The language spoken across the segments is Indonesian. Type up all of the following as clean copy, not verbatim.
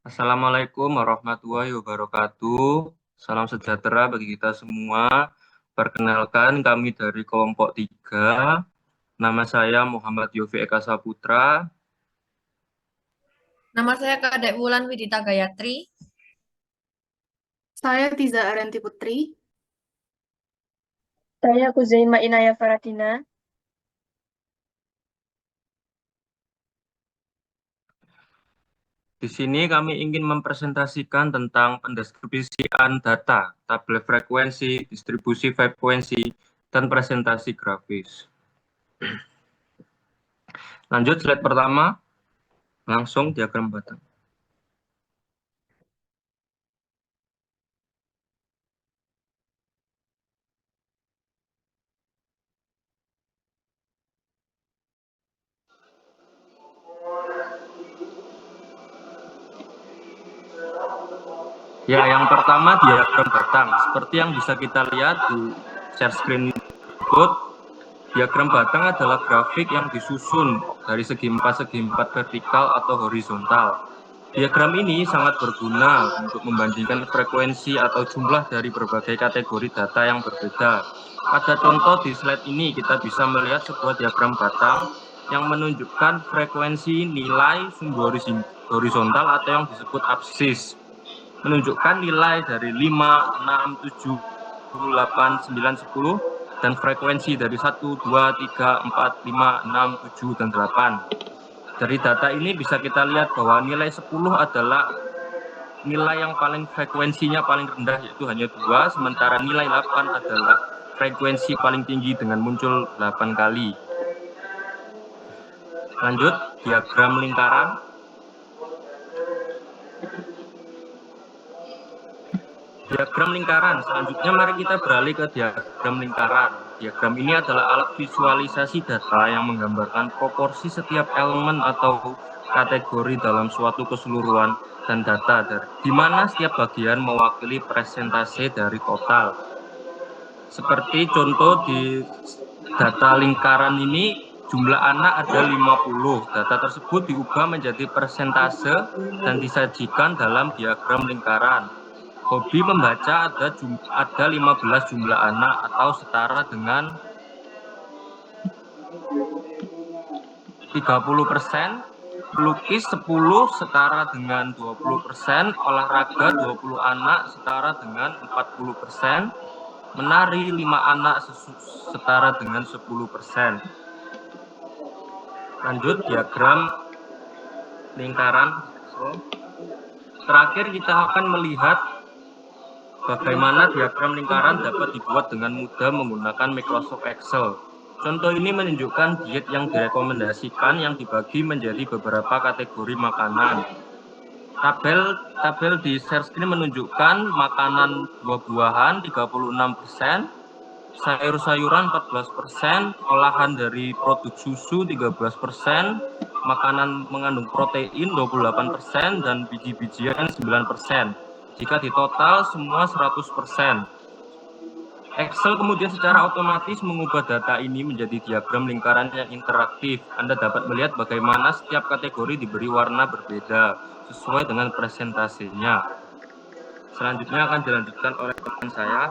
Assalamualaikum warahmatullahi wabarakatuh. Salam sejahtera bagi kita semua. Perkenalkan kami dari kelompok 3. Nama saya Muhammad Yofi Eka Saputra. Nama saya Kadek Wulan Widita Gayatri. Saya Tiza Aranti Putri. Saya Kuzaima Inaya Faratina. Di sini kami ingin mempresentasikan tentang pendistribusian data, tabel frekuensi, distribusi frekuensi, dan presentasi grafis. Lanjut slide pertama, langsung diagram batang. Ya, yang pertama diagram batang. Seperti yang bisa kita lihat di share screen berikut, diagram batang adalah grafik yang disusun dari segi 4 vertikal atau horizontal. Diagram ini sangat berguna untuk membandingkan frekuensi atau jumlah dari berbagai kategori data yang berbeda. Pada contoh di slide ini kita bisa melihat sebuah diagram batang yang menunjukkan frekuensi nilai sumber horizontal atau yang disebut absis. Menunjukkan nilai dari 5, 6, 7, 8, 9, 10 dan frekuensi dari 1, 2, 3, 4, 5, 6, 7, dan 8. Dari data ini bisa kita lihat bahwa nilai 10 adalah nilai yang paling frekuensinya paling rendah, yaitu hanya 2, sementara nilai 8 adalah frekuensi paling tinggi dengan muncul 8 kali. Lanjut, diagram lingkaran. Diagram lingkaran, selanjutnya mari kita beralih ke diagram lingkaran. Diagram ini adalah alat visualisasi data yang menggambarkan proporsi setiap elemen atau kategori dalam suatu keseluruhan dan data di mana setiap bagian mewakili persentase dari total. Seperti contoh di data lingkaran ini, jumlah anak ada 50. Data tersebut diubah menjadi persentase dan disajikan dalam diagram lingkaran. Hobi membaca ada 15 jumlah anak atau setara dengan 30%, melukis 10 setara dengan 20%, olahraga 20 anak setara dengan 40%, menari 5 anak setara dengan 10%. Lanjut diagram lingkaran. Terakhir kita akan melihat bagaimana diagram lingkaran dapat dibuat dengan mudah menggunakan Microsoft Excel. Contoh ini menunjukkan diet yang direkomendasikan yang dibagi menjadi beberapa kategori makanan. Tabel di share screen menunjukkan makanan buah-buahan 36%, sayur-sayuran 14%, olahan dari produk susu 13%, makanan mengandung protein 28%, dan biji-bijian 9%. Jika ditotal semua 100%. Excel kemudian secara otomatis mengubah data ini menjadi diagram lingkaran yang interaktif. Anda dapat melihat bagaimana setiap kategori diberi warna berbeda sesuai dengan presentasinya. Selanjutnya akan dilanjutkan oleh teman saya.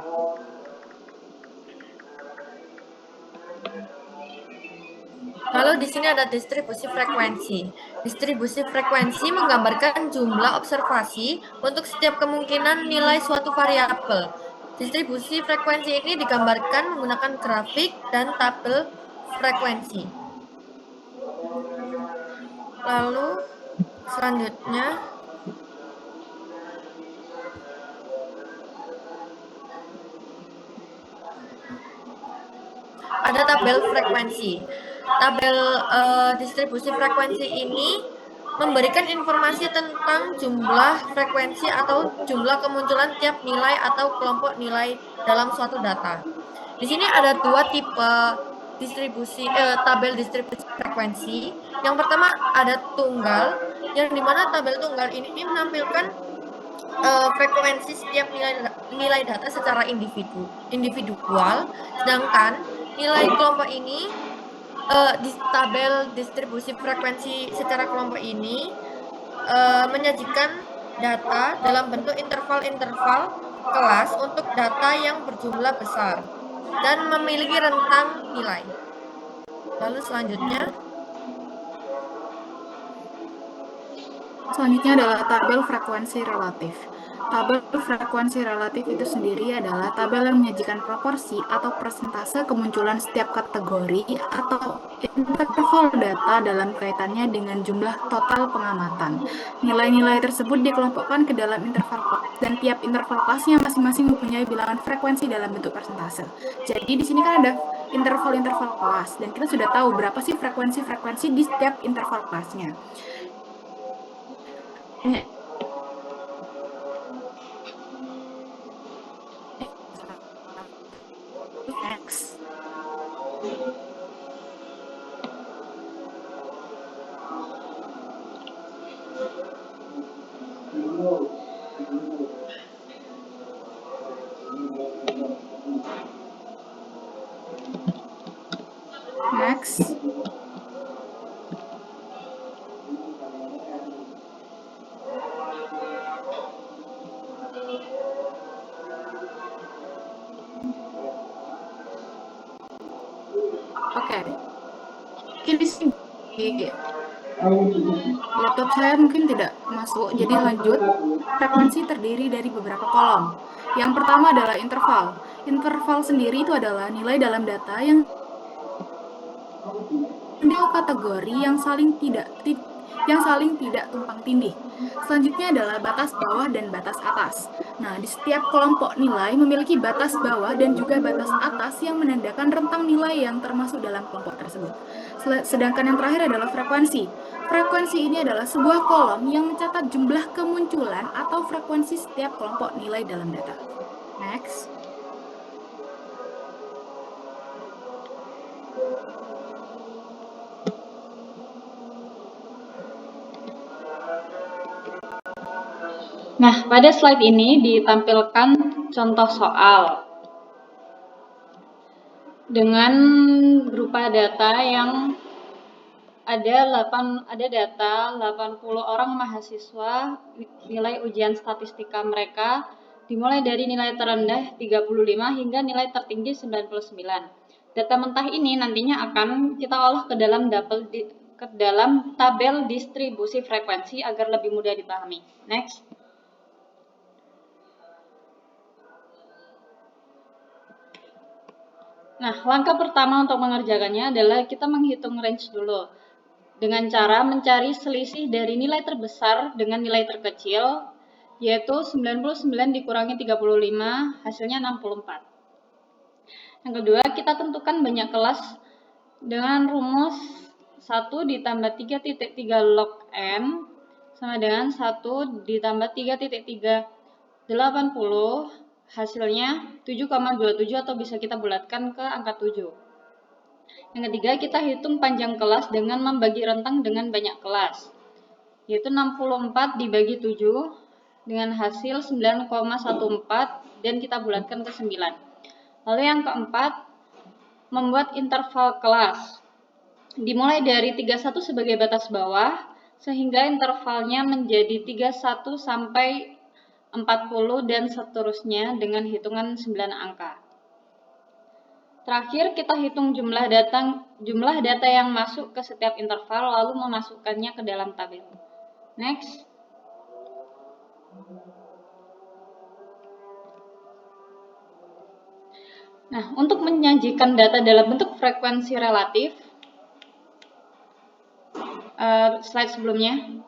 Lalu di sini ada distribusi frekuensi. Distribusi frekuensi menggambarkan jumlah observasi untuk setiap kemungkinan nilai suatu variabel. Distribusi frekuensi ini digambarkan menggunakan grafik dan tabel frekuensi. Lalu selanjutnya ada tabel frekuensi. Tabel distribusi frekuensi ini memberikan informasi tentang jumlah frekuensi atau jumlah kemunculan tiap nilai atau kelompok nilai dalam suatu data. Di sini ada dua tipe tabel distribusi frekuensi. Yang pertama ada tunggal, yang dimana tabel tunggal ini menampilkan frekuensi setiap nilai data secara individual, sedangkan nilai kelompok ini di tabel distribusi frekuensi secara kelompok ini menyajikan data dalam bentuk interval-interval kelas untuk data yang berjumlah besar dan memiliki rentang nilai. Lalu selanjutnya adalah tabel frekuensi relatif. Tabel frekuensi relatif itu sendiri adalah tabel yang menyajikan proporsi atau persentase kemunculan setiap kategori atau interval data dalam kaitannya dengan jumlah total pengamatan. Nilai-nilai tersebut dikelompokkan ke dalam interval kelas dan tiap interval kelasnya masing-masing mempunyai bilangan frekuensi dalam bentuk persentase. Jadi di sini kan ada interval-interval kelas dan kita sudah tahu berapa sih frekuensi-frekuensi di setiap interval kelasnya. Next. Next. Oke. Mungkin di sini laptop saya mungkin tidak masuk, jadi lanjut. Frekuensi terdiri dari beberapa kolom. Yang pertama adalah interval. Interval sendiri itu adalah nilai dalam data yang kategori yang saling tidak tumpang tindih. Selanjutnya adalah batas bawah dan batas atas. Nah, di setiap kelompok nilai memiliki batas bawah dan juga batas atas yang menandakan rentang nilai yang termasuk dalam kelompok tersebut. Sedangkan yang terakhir adalah frekuensi. Frekuensi ini adalah sebuah kolom yang mencatat jumlah kemunculan atau frekuensi setiap kelompok nilai dalam data. Next. Nah, pada slide ini ditampilkan contoh soal dengan berupa data yang ada data 80 orang mahasiswa, nilai ujian statistika mereka dimulai dari nilai terendah 35 hingga nilai tertinggi 99. Data mentah ini nantinya akan kita olah ke dalam tabel distribusi frekuensi agar lebih mudah dipahami. Next. Nah, langkah pertama untuk mengerjakannya adalah kita menghitung range dulu dengan cara mencari selisih dari nilai terbesar dengan nilai terkecil, yaitu 99 dikurangi 35, hasilnya 64. Yang kedua, kita tentukan banyak kelas dengan rumus 1 ditambah 3.3 log n sama dengan 1 ditambah 3.3 80, hasilnya 7,27 atau bisa kita bulatkan ke angka 7. Yang ketiga, kita hitung panjang kelas dengan membagi rentang dengan banyak kelas, yaitu 64 dibagi 7 dengan hasil 9,14 dan kita bulatkan ke 9. Lalu yang keempat, membuat interval kelas. Dimulai dari 31 sebagai batas bawah, sehingga intervalnya menjadi 31 sampai 40 dan seterusnya dengan hitungan 9 angka. Terakhir, kita hitung jumlah data yang masuk ke setiap interval lalu memasukkannya ke dalam tabel. Next. Nah, untuk menyajikan data dalam bentuk frekuensi relatif, slide sebelumnya.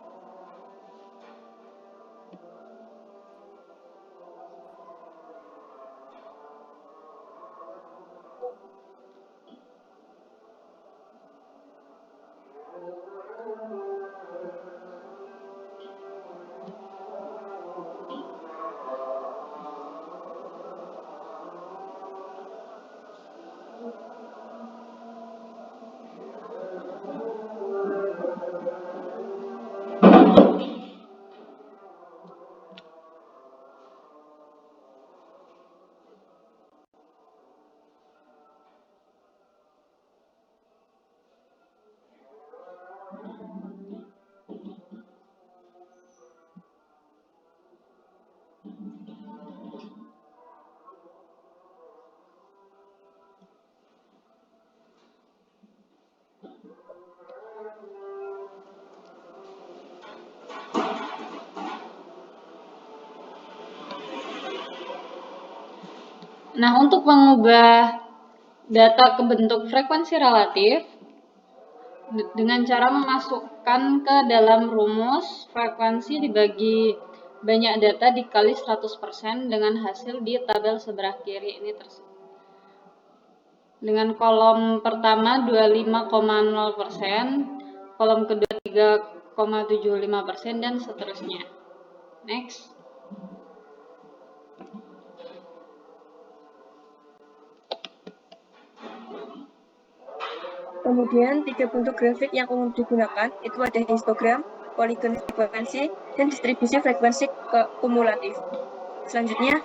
Nah, untuk mengubah data ke bentuk frekuensi relatif dengan cara memasukkan ke dalam rumus frekuensi dibagi banyak data dikali 100% dengan hasil di tabel sebelah kiri ini tersebut. Dengan kolom pertama 25,0%, kolom kedua 3,75% dan seterusnya. Next. Kemudian, 3 bentuk grafik yang umum digunakan itu ada histogram, polygon frekuensi, dan distribusi frekuensi kumulatif. Selanjutnya,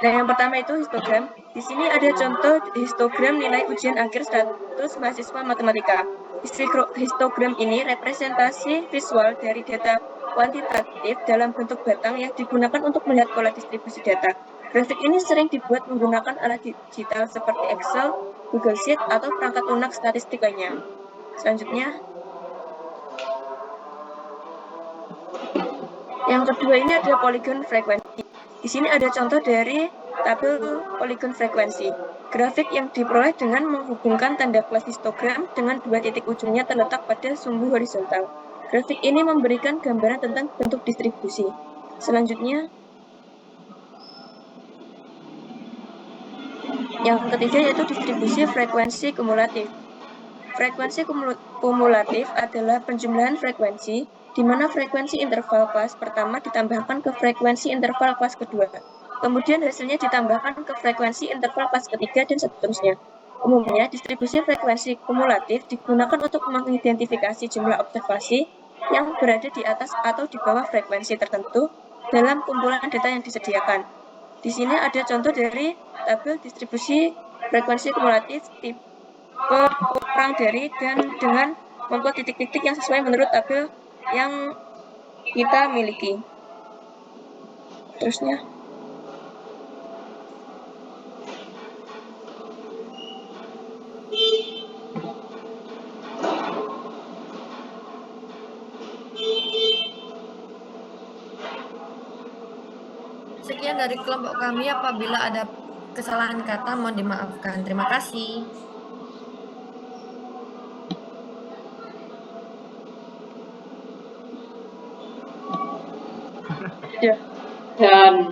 yang pertama itu histogram. Di sini ada contoh histogram nilai ujian akhir status mahasiswa matematika. Histogram ini representasi visual dari data kuantitatif dalam bentuk batang yang digunakan untuk melihat pola distribusi data. Grafik ini sering dibuat menggunakan alat digital seperti Excel, Google Sheet, atau perangkat lunak statistik lainnya. Selanjutnya, yang kedua ini ada polygon frekuensi. Di sini ada contoh dari tabel polygon frekuensi. Grafik yang diperoleh dengan menghubungkan tanda kelas histogram dengan dua titik ujungnya terletak pada sumbu horizontal. Grafik ini memberikan gambaran tentang bentuk distribusi. Selanjutnya, yang ketiga yaitu distribusi frekuensi kumulatif. Frekuensi kumulatif adalah penjumlahan frekuensi di mana frekuensi interval kelas pertama ditambahkan ke frekuensi interval kelas kedua. Kemudian hasilnya ditambahkan ke frekuensi interval kelas ketiga dan seterusnya. Umumnya, distribusi frekuensi kumulatif digunakan untuk mengidentifikasi jumlah observasi yang berada di atas atau di bawah frekuensi tertentu dalam kumpulan data yang disediakan. Di sini ada contoh dari tabel distribusi frekuensi kumulatif tipe kurang dari dan dengan membuat titik-titik yang sesuai menurut tabel yang kita miliki. Terusnya, Sekian dari kelompok kami. Apabila ada kesalahan kata, mohon dimaafkan. Terima kasih. Dan